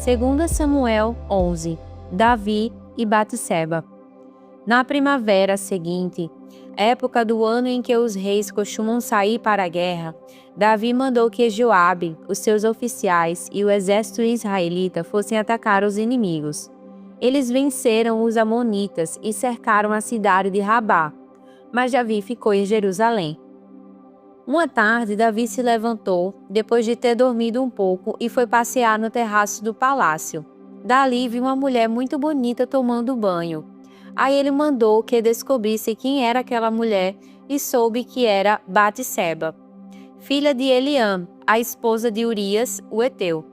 2 Samuel 11. Davi e Batseba. Na primavera seguinte, época do ano em que os reis costumam sair para a guerra, Davi mandou que Joabe, os seus oficiais e o exército israelita fossem atacar os inimigos. Eles venceram os amonitas e cercaram a cidade de Rabá, mas Davi ficou em Jerusalém. Uma tarde, Davi se levantou, depois de ter dormido um pouco, e foi passear no terraço do palácio. Dali viu uma mulher muito bonita tomando banho. Aí ele mandou que descobrisse quem era aquela mulher e soube que era Batseba, filha de Eliam, a esposa de Urias, o heteu.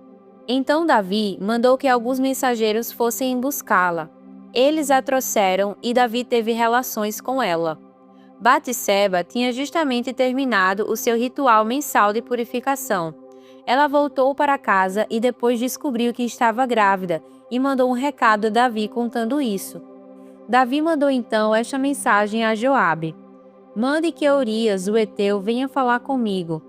Então Davi mandou que alguns mensageiros fossem buscá-la. Eles a trouxeram e Davi teve relações com ela. Batseba tinha justamente terminado o seu ritual mensal de purificação. Ela voltou para casa e depois descobriu que estava grávida e mandou um recado a Davi contando isso. Davi mandou então esta mensagem a Joabe: "Mande que Urias, o heteu, venha falar comigo."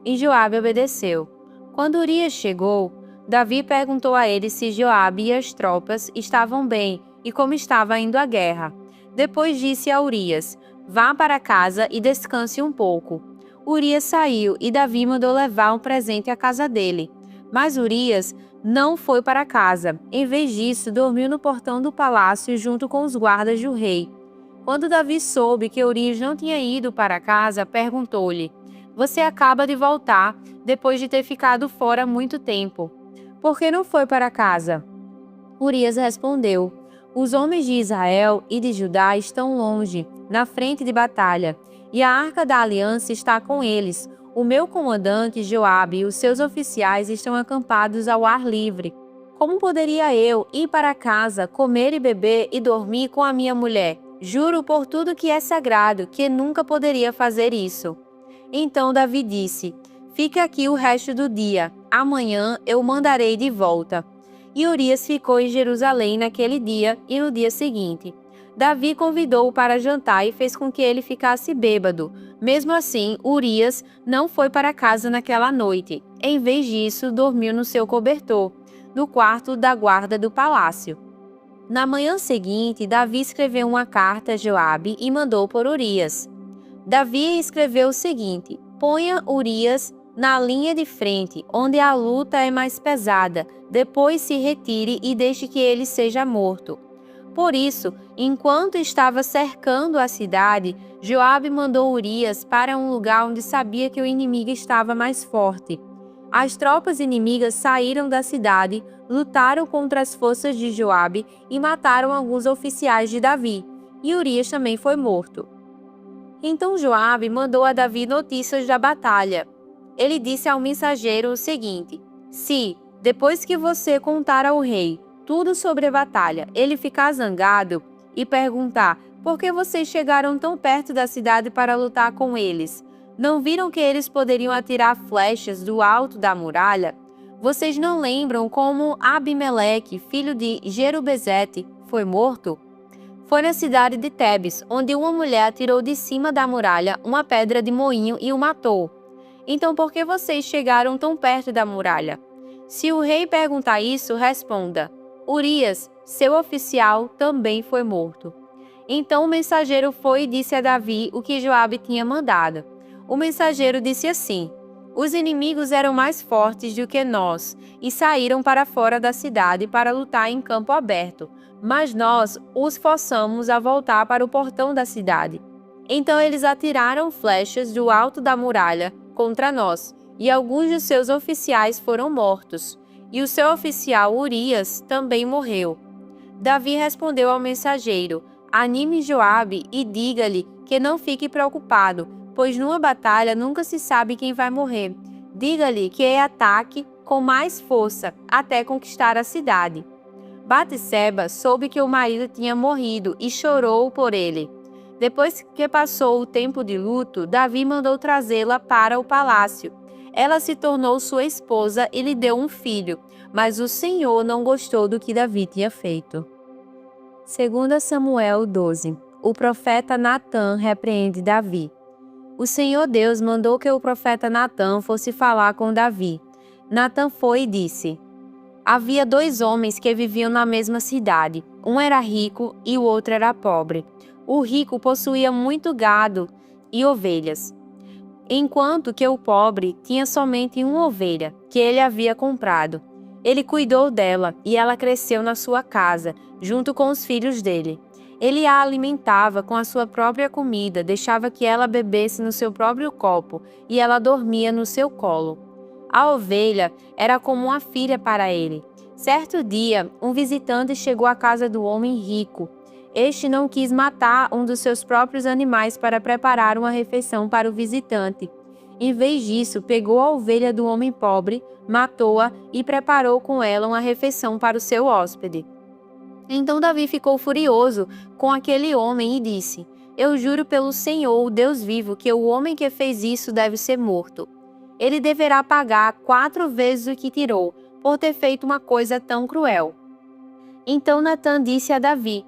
E Joabe obedeceu. Quando Urias chegou, Davi perguntou a ele se Joabe e as tropas estavam bem e como estava indo a guerra. Depois disse a Urias: "Vá para casa e descanse um pouco." Urias saiu e Davi mandou levar um presente à casa dele. Mas Urias não foi para casa. Em vez disso, dormiu no portão do palácio junto com os guardas do rei. Quando Davi soube que Urias não tinha ido para casa, perguntou-lhe: "Você acaba de voltar, depois de ter ficado fora muito tempo. Por que não foi para casa?" Urias respondeu: "Os homens de Israel e de Judá estão longe, na frente de batalha, e a arca da aliança está com eles. O meu comandante Joabe e os seus oficiais estão acampados ao ar livre. Como poderia eu ir para casa, comer e beber e dormir com a minha mulher? Juro por tudo que é sagrado que nunca poderia fazer isso." Então Davi disse: "Fique aqui o resto do dia. Amanhã eu o mandarei de volta." E Urias ficou em Jerusalém naquele dia e no dia seguinte. Davi convidou-o para jantar e fez com que ele ficasse bêbado. Mesmo assim, Urias não foi para casa naquela noite. Em vez disso, dormiu no seu cobertor, no quarto da guarda do palácio. Na manhã seguinte, Davi escreveu uma carta a Joabe e mandou por Urias. Davi escreveu o seguinte: "Ponha Urias na linha de frente, onde a luta é mais pesada. Depois se retire e deixe que ele seja morto." Por isso, enquanto estava cercando a cidade, Joabe mandou Urias para um lugar onde sabia que o inimigo estava mais forte. As tropas inimigas saíram da cidade, lutaram contra as forças de Joabe e mataram alguns oficiais de Davi, e Urias também foi morto. Então Joabe mandou a Davi notícias da batalha. Ele disse ao mensageiro o seguinte: "Se, depois que você contar ao rei tudo sobre a batalha, ele ficar zangado e perguntar por que vocês chegaram tão perto da cidade para lutar com eles, não viram que eles poderiam atirar flechas do alto da muralha? Vocês não lembram como Abimeleque, filho de Jerubezete, foi morto? Foi na cidade de Tebes, onde uma mulher atirou de cima da muralha uma pedra de moinho e o matou. Então por que vocês chegaram tão perto da muralha? Se o rei perguntar isso, responda: Urias, seu oficial, também foi morto." Então o mensageiro foi e disse a Davi o que Joabe tinha mandado. O mensageiro disse assim: "Os inimigos eram mais fortes do que nós e saíram para fora da cidade para lutar em campo aberto, mas nós os forçamos a voltar para o portão da cidade. Então eles atiraram flechas do alto da muralha contra nós, e alguns de seus oficiais foram mortos. E o seu oficial Urias também morreu." Davi respondeu ao mensageiro: "Anime Joabe e diga-lhe que não fique preocupado, pois numa batalha nunca se sabe quem vai morrer. Diga-lhe que ataque com mais força até conquistar a cidade." Batseba soube que o marido tinha morrido e chorou por ele. Depois que passou o tempo de luto, Davi mandou trazê-la para o palácio. Ela se tornou sua esposa e lhe deu um filho, mas o Senhor não gostou do que Davi tinha feito. 2 Samuel 12. O profeta Natã repreende Davi. O Senhor Deus mandou que o profeta Natã fosse falar com Davi. Natã foi e disse: Havia 2 homens que viviam na mesma cidade. Um era rico e o outro era pobre. O rico possuía muito gado e ovelhas, enquanto que o pobre tinha somente uma ovelha, que ele havia comprado. Ele cuidou dela e ela cresceu na sua casa, junto com os filhos dele. Ele a alimentava com a sua própria comida, deixava que ela bebesse no seu próprio copo e ela dormia no seu colo. A ovelha era como uma filha para ele. Certo dia, um visitante chegou à casa do homem rico. Este não quis matar um dos seus próprios animais para preparar uma refeição para o visitante. Em vez disso, pegou a ovelha do homem pobre, matou-a e preparou com ela uma refeição para o seu hóspede. Então Davi ficou furioso com aquele homem e disse: Eu juro pelo Senhor, o Deus vivo, que o homem que fez isso deve ser morto. Ele deverá pagar 4 vezes o que tirou, por ter feito uma coisa tão cruel. Então Natã disse a Davi: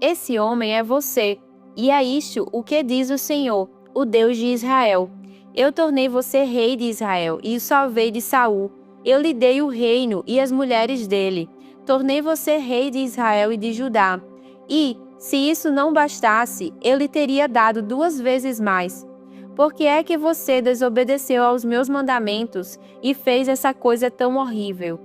Esse homem é você, e é isto o que diz o Senhor, o Deus de Israel. Eu tornei você rei de Israel e o salvei de Saul. Eu lhe dei o reino e as mulheres dele. Tornei você rei de Israel e de Judá. E, se isso não bastasse, eu lhe teria dado 2 vezes mais. Por que é que você desobedeceu aos meus mandamentos e fez essa coisa tão horrível?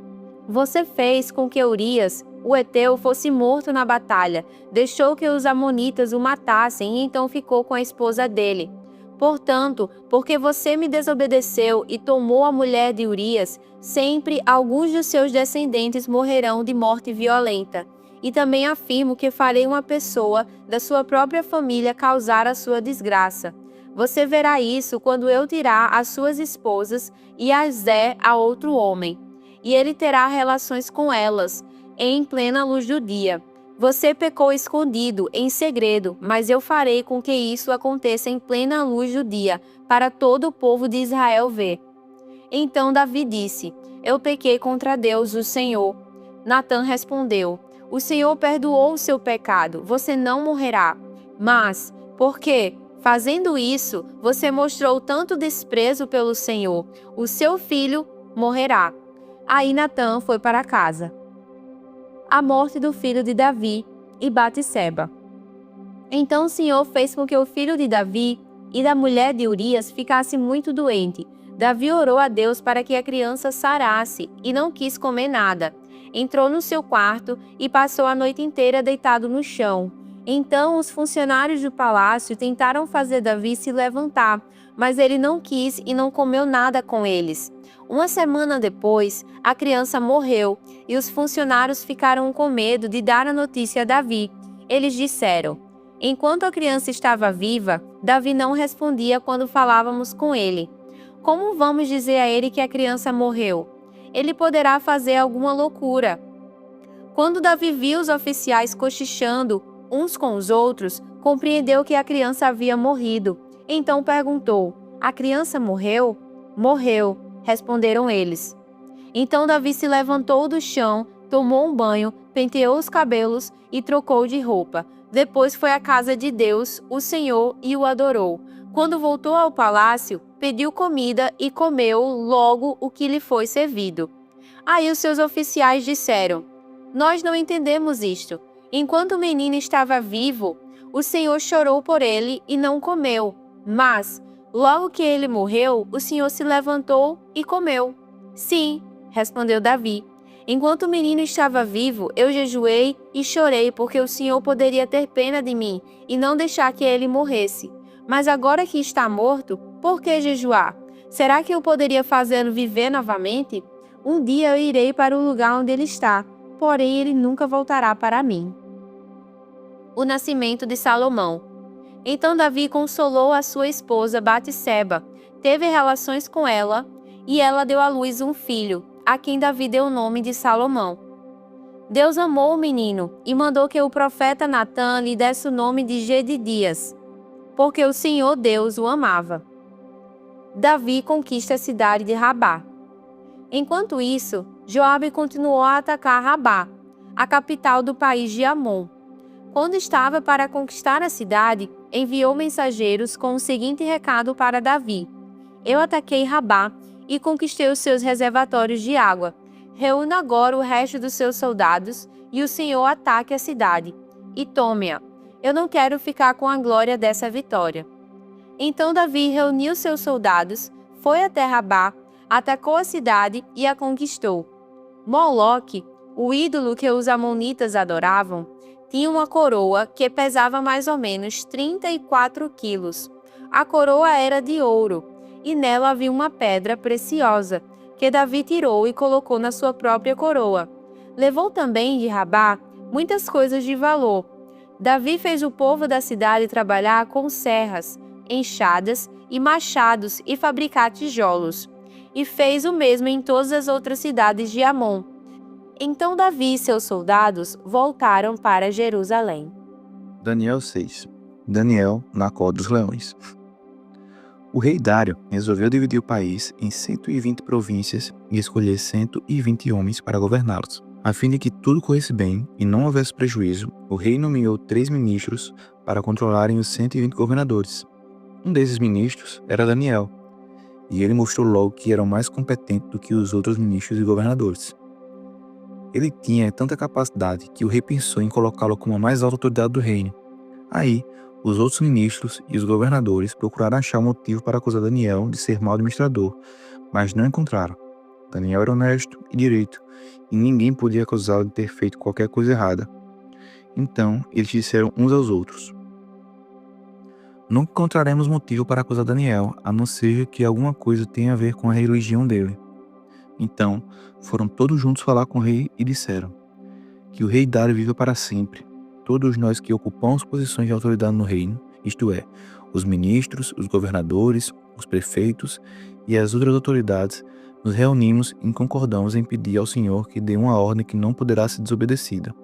Você fez com que Urias, o heteu, fosse morto na batalha, deixou que os amonitas o matassem e então ficou com a esposa dele. Portanto, porque você me desobedeceu e tomou a mulher de Urias, sempre alguns dos seus descendentes morrerão de morte violenta. E também afirmo que farei uma pessoa da sua própria família causar a sua desgraça. Você verá isso quando eu tirar as suas esposas e as der a outro homem, e ele terá relações com elas, em plena luz do dia. Você pecou escondido, em segredo, mas eu farei com que isso aconteça em plena luz do dia, para todo o povo de Israel ver. Então Davi disse: Eu pequei contra Deus, o Senhor. Natã respondeu: O Senhor perdoou o seu pecado, você não morrerá. Mas, por quê? Fazendo isso, você mostrou tanto desprezo pelo Senhor. O seu filho morrerá. Aí Natã foi para casa. A morte do filho de Davi e Batseba. Então o Senhor fez com que o filho de Davi e da mulher de Urias ficasse muito doente. Davi orou a Deus para que a criança sarasse e não quis comer nada. Entrou no seu quarto e passou a noite inteira deitado no chão. Então os funcionários do palácio tentaram fazer Davi se levantar, mas ele não quis e não comeu nada com eles. Uma semana depois, a criança morreu e os funcionários ficaram com medo de dar a notícia a Davi. Eles disseram: Enquanto a criança estava viva, Davi não respondia quando falávamos com ele. Como vamos dizer a ele que a criança morreu? Ele poderá fazer alguma loucura. Quando Davi viu os oficiais cochichando uns com os outros, compreendeu que a criança havia morrido. Então perguntou: A criança morreu? Morreu, responderam eles. Então Davi se levantou do chão, tomou um banho, penteou os cabelos e trocou de roupa. Depois foi à casa de Deus, o Senhor, e o adorou. Quando voltou ao palácio, pediu comida e comeu logo o que lhe foi servido. Aí os seus oficiais disseram: Nós não entendemos isto. Enquanto o menino estava vivo, o Senhor chorou por ele e não comeu. Mas, logo que ele morreu, o Senhor se levantou e comeu. Sim, respondeu Davi. Enquanto o menino estava vivo, eu jejuei e chorei porque o Senhor poderia ter pena de mim e não deixar que ele morresse. Mas agora que está morto, por que jejuar? Será que eu poderia fazê-lo viver novamente? Um dia eu irei para o lugar onde ele está, porém ele nunca voltará para mim. O nascimento de Salomão. Então Davi consolou a sua esposa Batseba, teve relações com ela, e ela deu à luz um filho, a quem Davi deu o nome de Salomão. Deus amou o menino e mandou que o profeta Natã lhe desse o nome de Jedidias, porque o Senhor Deus o amava. Davi conquista a cidade de Rabá. Enquanto isso, Joabe continuou a atacar Rabá, a capital do país de Amon. Quando estava para conquistar a cidade, enviou mensageiros com o seguinte recado para Davi: Eu ataquei Rabá e conquistei os seus reservatórios de água. reúna agora o resto dos seus soldados e o Senhor ataque a cidade e tome-a. Eu não quero ficar com a glória dessa vitória." Então Davi reuniu seus soldados, foi até Rabá, atacou a cidade e a conquistou. Moloque, o ídolo que os amonitas adoravam, tinha uma coroa que pesava mais ou menos 34 quilos. A coroa era de ouro e nela havia uma pedra preciosa que Davi tirou e colocou na sua própria coroa. Levou também de Rabá muitas coisas de valor. Davi fez o povo da cidade trabalhar com serras, enxadas e machados e fabricar tijolos. E fez o mesmo em todas as outras cidades de Amon. Então Davi e seus soldados voltaram para Jerusalém. Daniel 6. Daniel na cova dos leões. O rei Dário resolveu dividir o país em 120 províncias e escolher 120 homens para governá-los. A fim de que tudo corresse bem e não houvesse prejuízo, o rei nomeou 3 ministros para controlarem os 120 governadores. Um desses ministros era Daniel, e ele mostrou logo que era mais competente do que os outros ministros e governadores. Ele tinha tanta capacidade que o rei pensou em colocá-lo como a mais alta autoridade do reino. Aí, os outros ministros e os governadores procuraram achar um motivo para acusar Daniel de ser mau administrador, mas não encontraram. Daniel era honesto e direito, e ninguém podia acusá-lo de ter feito qualquer coisa errada. Então, eles disseram uns aos outros: "Não encontraremos motivo para acusar Daniel, a não ser que alguma coisa tenha a ver com a religião dele." Então, foram todos juntos falar com o rei e disseram: "Que o rei Dário viva para sempre. Todos nós que ocupamos posições de autoridade no reino, isto é, os ministros, os governadores, os prefeitos e as outras autoridades, nos reunimos e concordamos em pedir ao Senhor que dê uma ordem que não poderá ser desobedecida.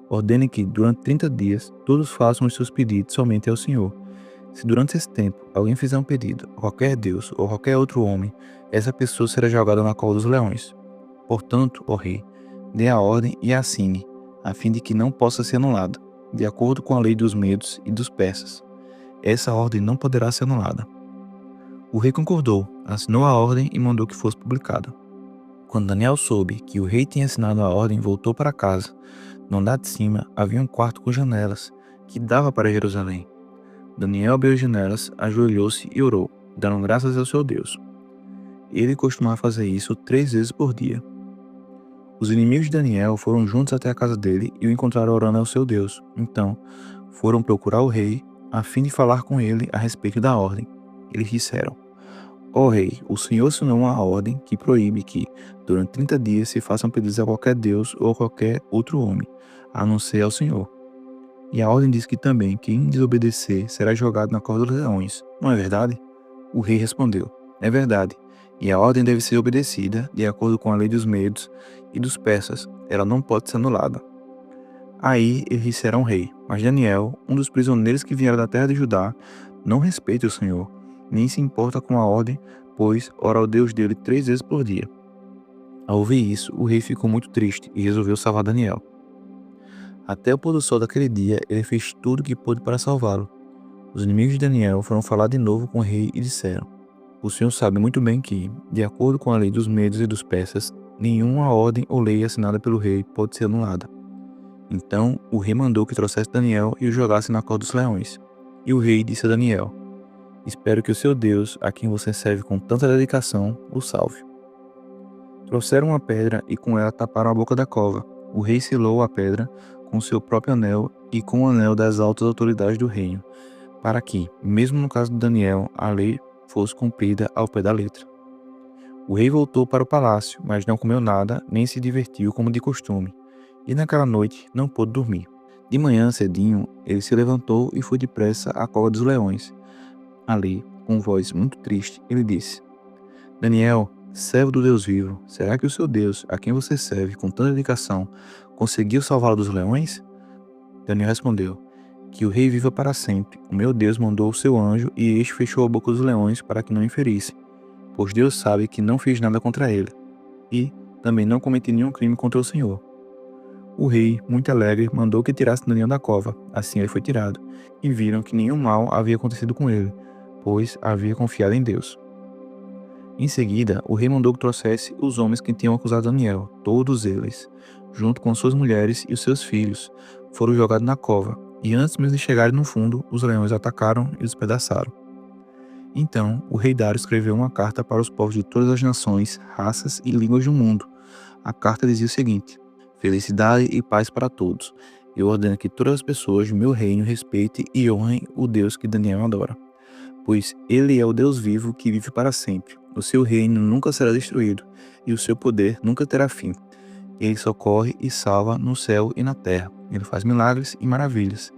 Ordene que, durante 30 dias, todos façam os seus pedidos somente ao Senhor. Se durante esse tempo alguém fizer um pedido a qualquer Deus ou a qualquer outro homem, essa pessoa será jogada na cova dos leões. Portanto, ó rei, dê a ordem e a assine, a fim de que não possa ser anulada, de acordo com a lei dos medos e dos persas. Essa ordem não poderá ser anulada." O rei concordou, assinou a ordem e mandou que fosse publicada. Quando Daniel soube que o rei tinha assinado a ordem, voltou para casa. No andar de cima havia um quarto com janelas, que dava para Jerusalém. Daniel abriu as janelas, ajoelhou-se e orou, dando graças ao seu Deus. Ele costumava fazer isso 3 vezes por dia. Os inimigos de Daniel foram juntos até a casa dele e o encontraram orando ao seu Deus. Então, foram procurar o rei, a fim de falar com ele a respeito da ordem. Eles disseram: "Ó rei, o Senhor assinou uma ordem que proíbe que, durante 30 dias, se façam pedidos a qualquer Deus ou a qualquer outro homem, a não ser ao Senhor. E a ordem diz que também quem desobedecer será jogado na cova dos leões. Não é verdade?" O rei respondeu: "É verdade, e a ordem deve ser obedecida de acordo com a lei dos medos e dos persas. Ela não pode ser anulada." Aí eles disseram ao rei: "Mas Daniel, um dos prisioneiros que vieram da terra de Judá, não respeita o Senhor, nem se importa com a ordem, pois ora ao Deus dele 3 vezes por dia." Ao ouvir isso, o rei ficou muito triste e resolveu salvar Daniel. Até o pôr do sol daquele dia, ele fez tudo o que pôde para salvá-lo. Os inimigos de Daniel foram falar de novo com o rei e disseram: "O Senhor sabe muito bem que, de acordo com a lei dos medos e dos persas, nenhuma ordem ou lei assinada pelo rei pode ser anulada." Então o rei mandou que trouxesse Daniel e o jogasse na cova dos leões. E o rei disse a Daniel: "Espero que o seu Deus, a quem você serve com tanta dedicação, o salve." Trouxeram uma pedra e com ela taparam a boca da cova. O rei selou a pedra com seu próprio anel e com o anel das altas autoridades do reino, para que, mesmo no caso de Daniel, a lei fosse cumprida ao pé da letra. O rei voltou para o palácio, mas não comeu nada, nem se divertiu como de costume, e naquela noite não pôde dormir. De manhã, cedinho, ele se levantou e foi depressa à cova dos leões. Ali, com voz muito triste, ele disse: "Daniel, servo do Deus vivo, será que o seu Deus, a quem você serve com tanta dedicação, conseguiu salvá-lo dos leões?" Daniel respondeu: "Que o rei viva para sempre. O meu Deus mandou o seu anjo e este fechou a boca dos leões para que não inferissem, pois Deus sabe que não fiz nada contra ele, e também não cometi nenhum crime contra o Senhor." O rei, muito alegre, mandou que tirasse Daniel da cova. Assim ele foi tirado, e viram que nenhum mal havia acontecido com ele, pois havia confiado em Deus. Em seguida, o rei mandou que trouxesse os homens que tinham acusado Daniel. Todos eles, junto com suas mulheres e os seus filhos, foram jogados na cova, e antes mesmo de chegarem no fundo, os leões atacaram e os despedaçaram. Então, o rei Dário escreveu uma carta para os povos de todas as nações, raças e línguas do mundo. A carta dizia o seguinte: felicidade e paz para todos. Eu ordeno que todas as pessoas do meu reino respeitem e honrem o Deus que Daniel adora, pois ele é o Deus vivo que vive para sempre. O seu reino nunca será destruído e o seu poder nunca terá fim. Ele socorre e salva no céu e na terra. Ele faz milagres e maravilhas.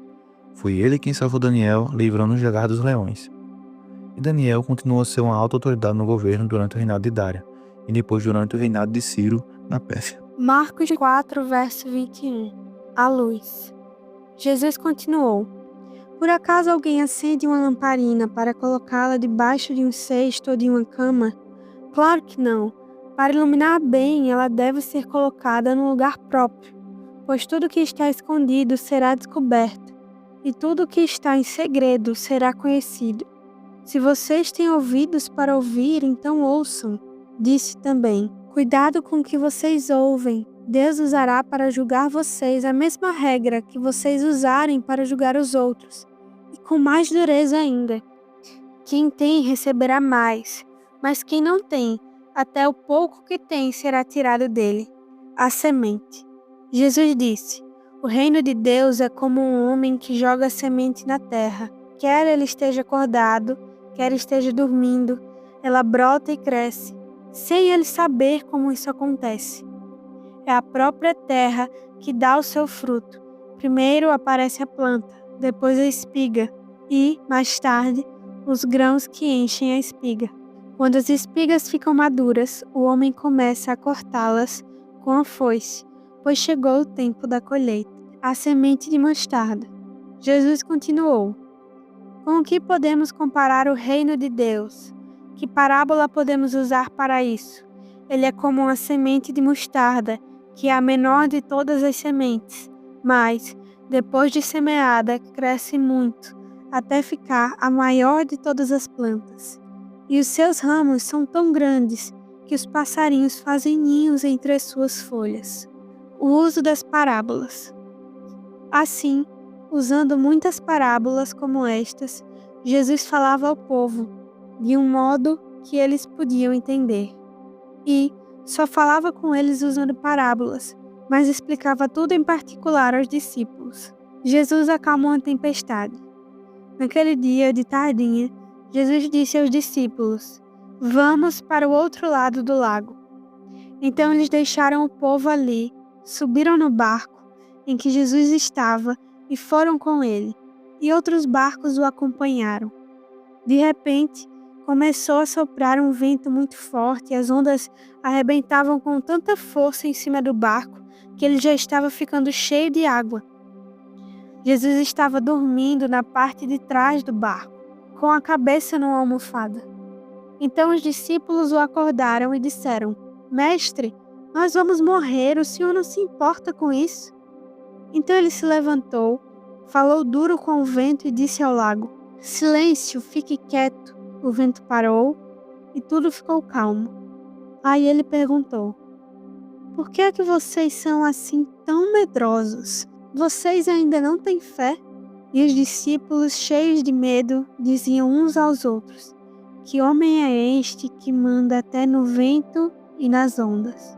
Foi ele quem salvou Daniel, livrando-o de garras dos leões. E Daniel continuou a ser uma alta autoridade no governo durante o reinado de Dário e depois durante o reinado de Ciro na Pérsia. Marcos 4, verso 21. A luz. Jesus continuou: por acaso alguém acende uma lamparina para colocá-la debaixo de um cesto ou de uma cama? Claro que não. Para iluminar bem, ela deve ser colocada no lugar próprio, pois tudo que está escondido será descoberto, e tudo que está em segredo será conhecido. Se vocês têm ouvidos para ouvir, então ouçam. Disse também: cuidado com o que vocês ouvem. Deus usará para julgar vocês a mesma regra que vocês usarem para julgar os outros, e com mais dureza ainda. Quem tem receberá mais, mas quem não tem, até o pouco que tem será tirado dele. A semente. Jesus disse: o reino de Deus é como um homem que joga a semente na terra. Quer ele esteja acordado, quer esteja dormindo, ela brota e cresce, sem ele saber como isso acontece. É a própria terra que dá o seu fruto. Primeiro aparece a planta, depois a espiga e, mais tarde, os grãos que enchem a espiga. Quando as espigas ficam maduras, o homem começa a cortá-las com a foice, pois chegou o tempo da colheita. A semente de mostarda. Jesus continuou: com o que podemos comparar o reino de Deus? Que parábola podemos usar para isso? Ele é como uma semente de mostarda, que é a menor de todas as sementes, mas, depois de semeada, cresce muito, até ficar a maior de todas as plantas. E os seus ramos são tão grandes que os passarinhos fazem ninhos entre as suas folhas. O uso das parábolas. Assim, usando muitas parábolas como estas, Jesus falava ao povo, de um modo que eles podiam entender. E só falava com eles usando parábolas, mas explicava tudo em particular aos discípulos. Jesus acalmou a tempestade. Naquele dia de tardinha, Jesus disse aos discípulos: vamos para o outro lado do lago. Então eles deixaram o povo ali, subiram no barco em que Jesus estava e foram com ele, e outros barcos o acompanharam. De repente, começou a soprar um vento muito forte e as ondas arrebentavam com tanta força em cima do barco que ele já estava ficando cheio de água. Jesus estava dormindo na parte de trás do barco, com a cabeça numa almofada. Então os discípulos o acordaram e disseram: Mestre, nós vamos morrer, o senhor não se importa com isso? Então ele se levantou, falou duro com o vento e disse ao lago: silêncio, fique quieto. O vento parou e tudo ficou calmo. Aí ele perguntou: por que é que vocês são assim tão medrosos? Vocês ainda não têm fé? E os discípulos, cheios de medo, diziam uns aos outros: que homem é este que manda até no vento e nas ondas?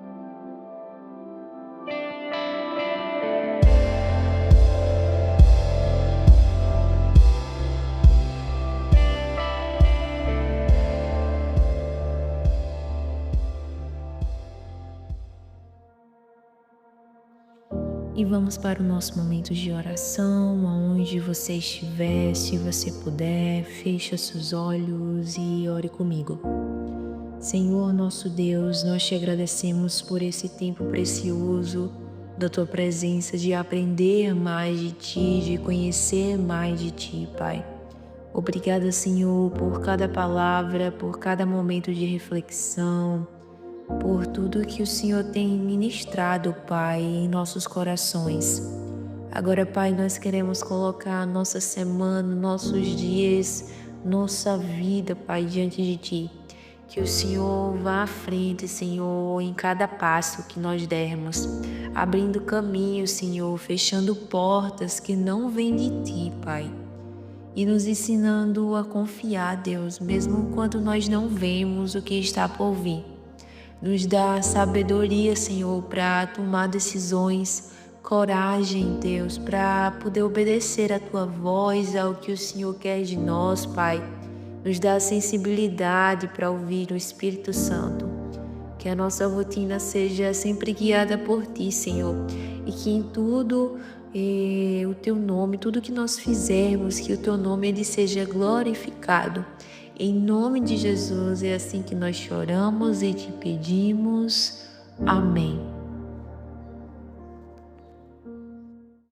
E vamos para o nosso momento de oração, aonde você estiver, se você puder, feche seus olhos e ore comigo. Senhor nosso Deus, nós te agradecemos por esse tempo precioso da Tua presença, de aprender mais de Ti, de conhecer mais de Ti, Pai. Obrigada, Senhor, por cada palavra, por cada momento de reflexão, por tudo que o Senhor tem ministrado, Pai, em nossos corações. Agora, Pai, nós queremos colocar nossa semana, nossos dias, nossa vida, Pai, diante de Ti. Que o Senhor vá à frente, Senhor, em cada passo que nós dermos, abrindo caminho, Senhor, fechando portas que não vêm de Ti, Pai. E nos ensinando a confiar, Deus, mesmo quando nós não vemos o que está por vir. Nos dá sabedoria, Senhor, para tomar decisões, coragem, Deus, para poder obedecer a Tua voz, ao que o Senhor quer de nós, Pai. Nos dá sensibilidade para ouvir o Espírito Santo. Que a nossa rotina seja sempre guiada por Ti, Senhor, e que em tudo o Teu nome, tudo que nós fizermos, que o Teu nome ele seja glorificado. Em nome de Jesus, é assim que nós choramos e te pedimos. Amém.